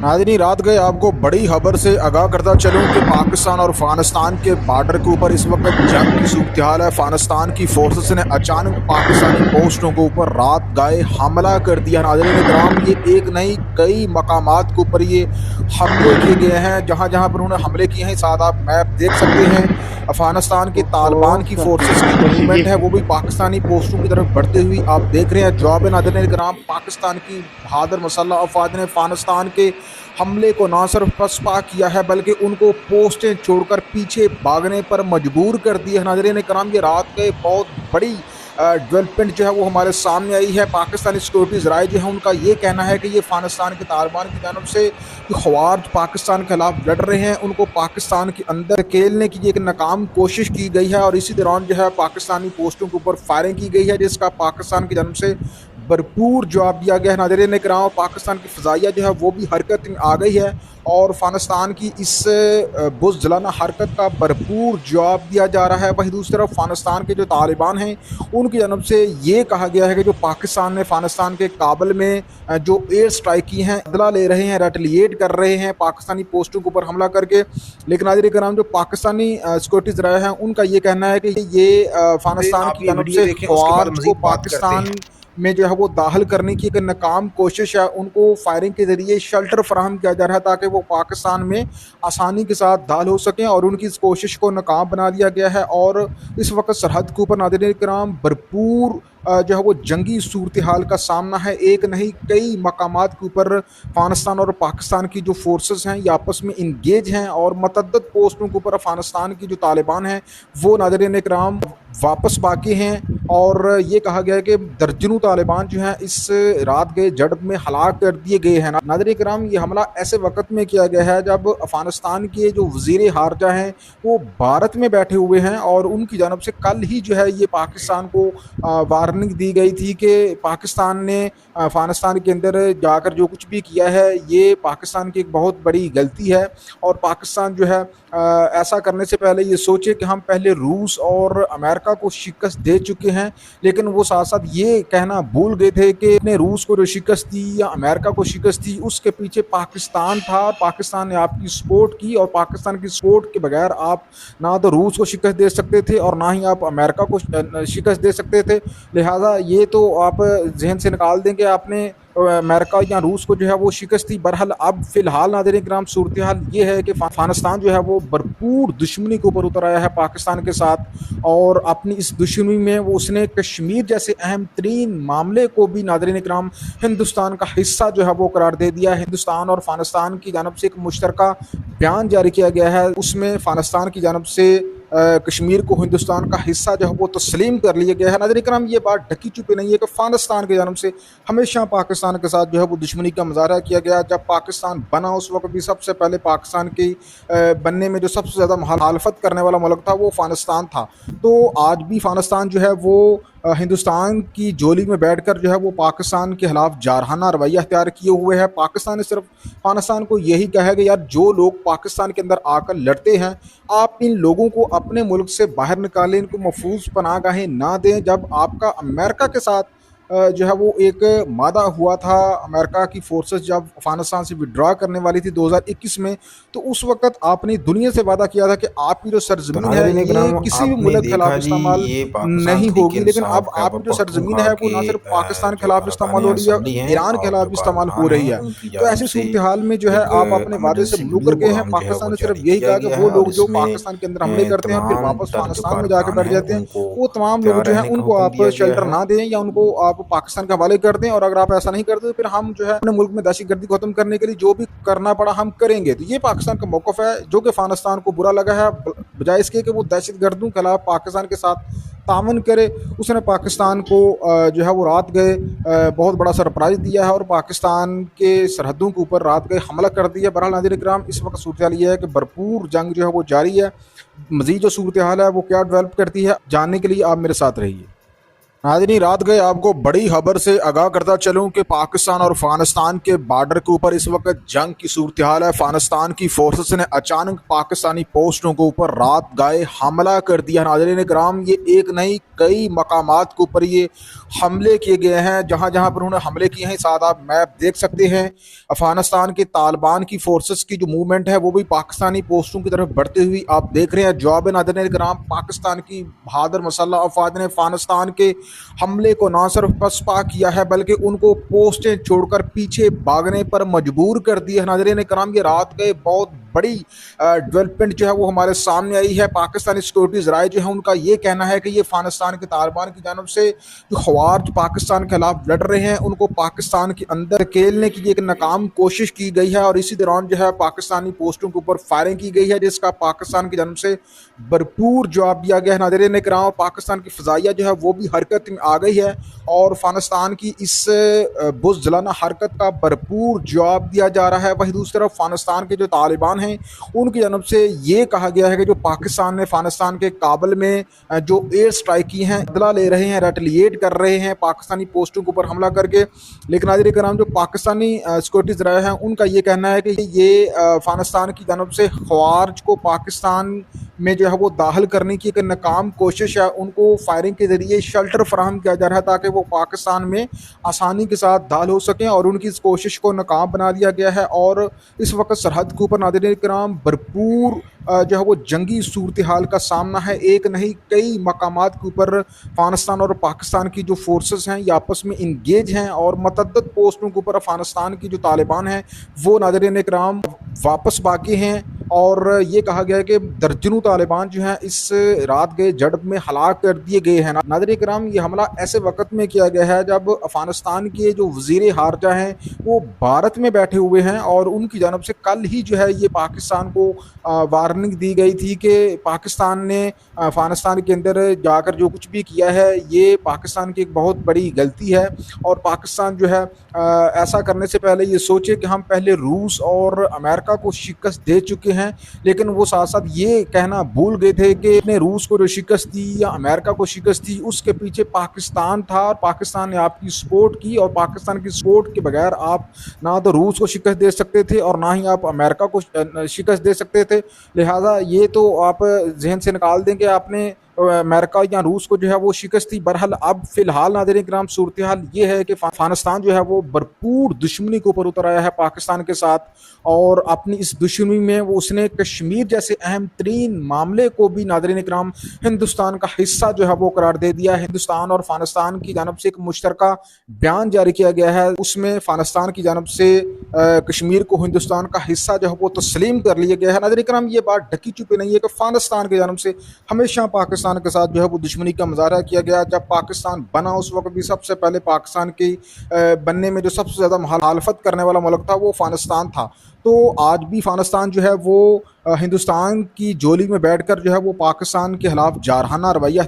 नाज़रीन, रात गए आपको बड़ी खबर से आगाह करता चलूँ कि पाकिस्तान और अफगानिस्तान के बॉर्डर के ऊपर इस वक्त जंग की सूरत हाल है। अफगानिस्तान की फोर्सेस ने अचानक पाकिस्तानी पोस्टों के ऊपर रात गए हमला कर दिया। नाज़रीन कराम, ये एक नहीं कई मकामात के ऊपर ये हमले किए गए हैं। जहाँ जहाँ पर उन्होंने हमले किए हैं, साथ आप मैप देख सकते हैं। अफगानिस्तान की तालिबान की फोर्सेस की जो मूवमेंट है वो भी पाकिस्तानी पोस्टों की तरफ बढ़ते हुई आप देख रहे हैं। जवाब नाज़रीन कराम, पाकिस्तान की बहादुर मसल्लह अफवाज ने अफगानिस्तान के हमले को ना सिर्फ पसपा किया है बल्कि उनको पोस्टें छोड़कर पीछे भागने पर मजबूर कर दिया है। नाज़रीन कराम, ये रात के बहुत बड़ी डेवलपमेंट जो है वो हमारे सामने आई है। पाकिस्तानी सिक्योरिटी ज़राए जो है उनका ये कहना है कि ये अफगानिस्तान के तालिबान की जानब से ख्वार पाकिस्तान के खिलाफ लड़ रहे हैं, उनको पाकिस्तान के अंदर धकेलने की एक नाकाम कोशिश की गई है। और इसी दौरान जो है पाकिस्तानी पोस्टों के ऊपर फायरिंग की गई है, जिसका पाकिस्तान की जानब से भरपूर जवाब दिया गया है। नाज़रीन कराम, पाकिस्तान की फ़ज़ाइया जो है वो भी हरकत में आ गई है और अफगानिस्तान की इस बुज़दिलाना हरकत का भरपूर जवाब दिया जा रहा है। वहीं दूसरी तरफ अफगानिस्तान के जो तालिबान हैं उनकी जानब से ये कहा गया है कि जो पाकिस्तान ने अफगानिस्तान के काबुल में जो एयर स्ट्राइक की हैं, बदला ले रहे हैं, रेटलिएट कर रहे हैं पाकिस्तानी पोस्टों के ऊपर हमला करके। लेकिन नाज़रीन कराम, जो पाकिस्तानी सिक्योरिटी ज़राए हैं उनका ये कहना है कि ये अफगानिस्तान की जानब से ख्वार को पाकिस्तान में जो है वो दाखिल करने की एक नाकाम कोशिश है। उनको फायरिंग के ज़रिए शेल्टर फराहम किया जा रहा है ताकि वो पाकिस्तान में आसानी के साथ दाखिल हो सकें, और उनकी इस कोशिश को नाकाम बना दिया गया है। और इस वक्त सरहद के ऊपर नाज़रीन कराम भरपूर जो है वो जंगी सूरत हाल का सामना है। एक नहीं कई मकामात के ऊपर अफगानिस्तान और पाकिस्तान की जो फोर्सेस हैं ये आपस में इंगेज हैं, और मतअद्दद पोस्टों के ऊपर अफगानिस्तान की जो तालिबान हैं वो नाज़रीन कराम वापस बाकी हैं। और ये कहा गया है कि दर्जनों तालिबान जो हैं इस रात गए झड़प में हलाक कर दिए गए हैं। नाज़रीन कराम, ये हमला ऐसे वक्त में किया गया है जब अफगानिस्तान के जो वज़ीर खारजा हैं वो भारत में बैठे हुए हैं, और उनकी जानब से कल ही जो है ये पाकिस्तान को वार्निंग दी गई थी कि पाकिस्तान ने अफगानिस्तान के अंदर जाकर जो कुछ भी किया है ये पाकिस्तान की एक बहुत बड़ी गलती है। और पाकिस्तान जो है ऐसा करने से पहले ये सोचे कि हम पहले रूस और अमेरिका को शिकस्त दे चुके हैं, लेकिन वो साथ साथ ये कहना भूल गए थे कि अपने रूस को जो शिकस्त दी या अमेरिका को शिकस्त दी उसके पीछे पाकिस्तान था। पाकिस्तान ने आपकी सपोर्ट की, और पाकिस्तान की सपोर्ट के बगैर आप ना तो रूस को शिकस्त दे सकते थे और ना ही आप अमेरिका को शिकस्त दे सकते थे। लिहाजा ये तो आप जहन से निकाल दें कि आपने अमेरिका या रूस को जो है वो शिकस्त दी। बहरहाल अब फ़िलहाल नाज़रीन कराम सूरत हाल ये है कि अफगानिस्तान जो है वो भरपूर दुश्मनी के ऊपर उतर आया है पाकिस्तान के साथ, और अपनी इस दुश्मनी में वो उसने कश्मीर जैसे अहम तरीन मामले को भी नाज़रीन कराम हिंदुस्तान का हिस्सा जो है वो करार दे दिया है। हिंदुस्तान और अफगानिस्तान की जानब से एक मुश्तरका बयान जारी किया गया है, उसमें अफगानिस्तान की जानब से कश्मीर को हिंदुस्तान का हिस्सा जो है वो तस्लीम कर लिया गया है। नाज़रीन कराम, ये बात ढकी छुपी नहीं है कि अफगानिस्तान की जानब से हमेशा पाकिस्तान के साथ जो है वो दुश्मनी का मुजाहरा किया गया। जब पाकिस्तान बना उस वक्त भी सबसे पहले पाकिस्तान की बनने में जो सबसे ज़्यादा मुखालफत करने वाला मुल्क था वो अफगानिस्तान था। तो आज भी अफगानिस्तान जो है वो हिंदुस्तान की जोली में बैठकर जो है वो पाकिस्तान के खिलाफ जारहाना रवैया अख्तियार किए हुए है। पाकिस्तान ने सिर्फ अफगानिस्तान को यही कहा है कि यार जो लोग पाकिस्तान के अंदर आकर लड़ते हैं आप इन लोगों को अपने मुल्क से बाहर निकालें, इनको महफूज पनाहगाहें ना दें। जब आपका अमेरिका के साथ जो है वो एक मादा हुआ था, अमेरिका की फोर्सेस जब अफगानिस्तान से विड्रॉ करने वाली थी 2021 में, तो उस वक्त आपने दुनिया से वादा किया था कि आपकी जो सरजमीन है ये किसी भी मुल्क के खिलाफ इस्तेमाल नहीं होगी। लेकिन अब आपकी जो सरजमीन है वो ना सिर्फ पाकिस्तान के खिलाफ इस्तेमाल हो रही है, ईरान के खिलाफ इस्तेमाल हो रही है। तो ऐसी सूरत हाल में जो है आप अपने वादे से मुकर गए हैं। पाकिस्तान ने सिर्फ यही कहा कि वो लोग जो पाकिस्तान के अंदर हमले करते हैं फिर वापस अफगानिस्तान में जाकर बैठ जाते हैं, वो तमाम लोग जो है उनको आप शेल्टर ना दें या उनको आप पाकिस्तान के हवाले कर दें। और अगर आप ऐसा नहीं करते तो फिर हम जो है अपने मुल्क में दहशतगर्दी को खत्म करने के लिए जो भी करना पड़ा हम करेंगे। तो ये पाकिस्तान का मौक़िफ़ है जो कि अफगानिस्तान को बुरा लगा है। बजाय इसके कि वो दहशतगर्दों के खिलाफ पाकिस्तान के साथ तामन करे, उसने पाकिस्तान को जो है वो रात गए बहुत बड़ा सरप्राइज़ दिया है और पाकिस्तान के सरहदों के ऊपर रात गए हमला कर दिया। बहरहाल नाज़रीन कराम, इस वक्त सूरत हाल ये है कि भरपूर जंग जो है वो जारी है। मज़ीद जो सूरत हाल है वो क्या डेवलप करती है जानने के लिए आप मेरे साथ रहिए। नाज़रीन, रात गए आपको बड़ी खबर से आगाह करता चलूं कि पाकिस्तान और अफगानिस्तान के बॉर्डर के ऊपर इस वक्त जंग की सूरत हाल है। अफगानिस्तान की फोर्सेस ने अचानक पाकिस्तानी पोस्टों के ऊपर रात गए हमला कर दिया। नाज़रीन कराम, ये एक नहीं कई मकामात के ऊपर ये हमले किए गए हैं। जहां जहां पर उन्होंने हमले किए हैं, साथ आप मैप देख सकते हैं। अफगानिस्तान के तालिबान की फोर्सेस की जो मूवमेंट है वो भी पाकिस्तानी पोस्टों की तरफ बढ़ते हुए आप देख रहे हैं। जवाब नाज़रीन कराम, पाकिस्तान की बहादुर मसल्लह अफवाज ने अफगानिस्तान के हमले को न सिर्फ पसपा किया है बल्कि उनको पोस्टें छोड़कर पीछे भागने पर मजबूर कर दिया। नाज़रीन कराम, ये रात गए बहुत बड़ी डेवलपमेंट जो है वो हमारे सामने आई है। पाकिस्तानी सिक्योरिटी ज़राए जो है उनका ये कहना है कि ये अफगानिस्तान के तालिबान की जानब से जो ख्वार पाकिस्तान के खिलाफ लड़ रहे हैं उनको पाकिस्तान के अंदर धकेलने की एक नाकाम कोशिश की गई है और इसी दौरान जो है पाकिस्तानी पोस्टों के ऊपर फायरिंग की गई है, जिसका पाकिस्तान की जानब से भरपूर जवाब दिया गया है। नाज़रीन कराम, पाकिस्तान की फ़ज़ाइया जो है वो भी हरकत में आ गई है और अफगानिस्तान की इस बुज़दिलाना हरकत का भरपूर जवाब दिया जा रहा है। वहीं दूसरी तरफ अफगानिस्तान के जो तालिबान हैं उनकी जानब से ये कहा गया है कि जो पाकिस्तान ने अफगानिस्तान के काबुल में जो एयर स्ट्राइक की हैं, बदला ले रहे हैं, रेटलिएट कर रहे हैं पाकिस्तानी पोस्टों के ऊपर हमला करके। लेकिन नाज़रीन कराम, जो पाकिस्तानी सिक्योरिटी ज़राए हैं उनका ये कहना है कि ये अफगानिस्तान की जानब से ख्वारिज को पाकिस्तान में जो है वो दाखिल करने की एक नाकाम कोशिश है। उनको फायरिंग के ज़रिए शेल्टर फराहम किया जा रहा है ताकि वो पाकिस्तान में आसानी के साथ दाखिल हो सकें और उनकी इस कोशिश को नाकाम बना दिया गया है। और इस वक्त सरहद के ऊपर नाज़रीन कराम भरपूर जो है वो जंगी सूरत हाल का सामना है। एक नहीं कई मकामात के ऊपर अफगानिस्तान और पाकिस्तान की जो फोर्सेस हैं ये आपस में इंगेज हैं और मतअद्दद पोस्टों के ऊपर अफगानिस्तान की जो तालिबान हैं वो नाज़रीन कराम वापस बाकी हैं। और ये कहा गया है कि दर्जनों तालिबान जो हैं इस रात गए झड़प में हलाक कर दिए गए हैं। नाज़रीन कराम, ये हमला ऐसे वक्त में किया गया है जब अफगानिस्तान के जो वज़ीर खारजा हैं वो भारत में बैठे हुए हैं और उनकी जानब से कल ही जो है ये पाकिस्तान को वार्निंग दी गई थी कि पाकिस्तान ने अफगानिस्तान के अंदर जाकर जो कुछ भी किया है ये पाकिस्तान की एक बहुत बड़ी गलती है और पाकिस्तान जो है ऐसा करने से पहले ये सोचे कि हम पहले रूस और अमेरिका को शिकस्त दे चुके हैं। लेकिन वो साथ साथ ये कहना भूल गए थे कि ने रूस को जो शिकस्त दी या अमेरिका को शिकस्त दी उसके पीछे पाकिस्तान था और पाकिस्तान ने आपकी सपोर्ट की और पाकिस्तान की सपोर्ट के बगैर आप ना तो रूस को शिकस्त दे सकते थे और ना ही आप अमेरिका को शिकस्त दे सकते थे। लिहाजा ये तो आप जहन से निकाल दें कि आपने अमेरिका या रूस को जो है वो शिकस्त दी। बहरहाल अब फिलहाल नाज़रीन कराम सूरत हाल ये है कि अफगानिस्तान जो है वो भरपूर दुश्मनी के ऊपर उतर आया है पाकिस्तान के साथ और अपनी इस दुश्मनी में वो उसने कश्मीर जैसे अहम तरीन मामले को भी नाज़रीन कराम हिंदुस्तान का हिस्सा जो है वो करार दे दिया है। हिंदुस्तान और अफगानिस्तान की जानब से एक मुश्तरका बयान जारी किया गया है, उसमें अफगानिस्तान की जानब से कश्मीर को हिंदुस्तान का हिस्सा जो है वो तस्लीम कर लिया गया है। नाज़रीन कराम, ये बात ढकी छुपी नहीं है कि अफगानिस्तान की जानब से हमेशा पाकिस्तान के साथ जो है वो दुश्मनी का मुजाहरा किया गया। जब पाकिस्तान बना उस वक्त भी सबसे पहले पाकिस्तान की बनने में जो सबसे ज़्यादा मुखालफत करने वाला मुल्क था वो अफगानिस्तान था। तो आज भी अफगानिस्तान जो है वो हिंदुस्तान की जोली में बैठकर जो है वो पाकिस्तान के खिलाफ जारहाना रवैया